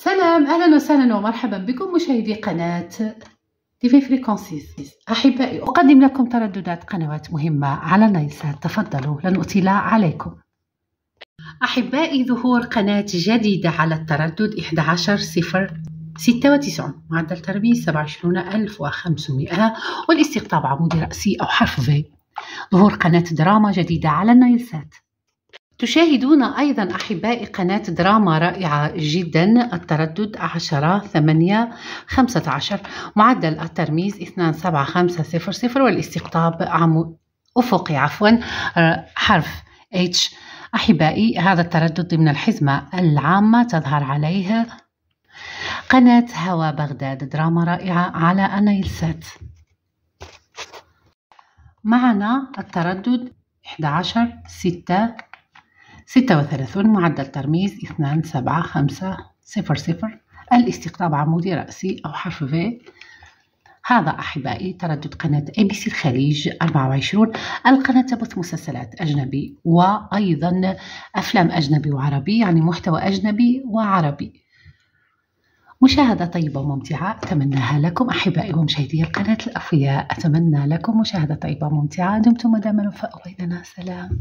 سلام، أهلا وسهلا ومرحبا بكم مشاهدي قناة تيفي فريكونسيز. أحبائي، أقدم لكم ترددات قنوات مهمة على نايلسات. تفضلوا، لن أطيل عليكم. أحبائي، ظهور قناة جديدة على التردد 11096، معدل ترميز 27500 والاستقطاب عمودي رأسي أو حرف في. ظهور قناة دراما جديدة على النايلسات. تشاهدون أيضا أحبائي قناة دراما رائعة جدا، التردد 10815، معدل الترميز 27500 والاستقطاب أفقي حرف H. أحبائي، هذا التردد ضمن الحزمة العامة، تظهر عليه قناة هوا بغداد، دراما رائعة على النايلسات. معنا التردد 11636، معدل ترميز 27500، الاستقطاب عمودي رأسي أو حرف في. هذا أحبائي تردد قناة ABC الخليج 24. القناة تبث مسلسلات أجنبي وأيضا أفلام أجنبي وعربي، يعني محتوى أجنبي وعربي. مشاهدة طيبة وممتعة أتمناها لكم أحبائي ومشاهدي القناة الأوفياء. أتمنى لكم مشاهدة طيبة وممتعة. دمتم ودام الوفاء بيننا. سلام.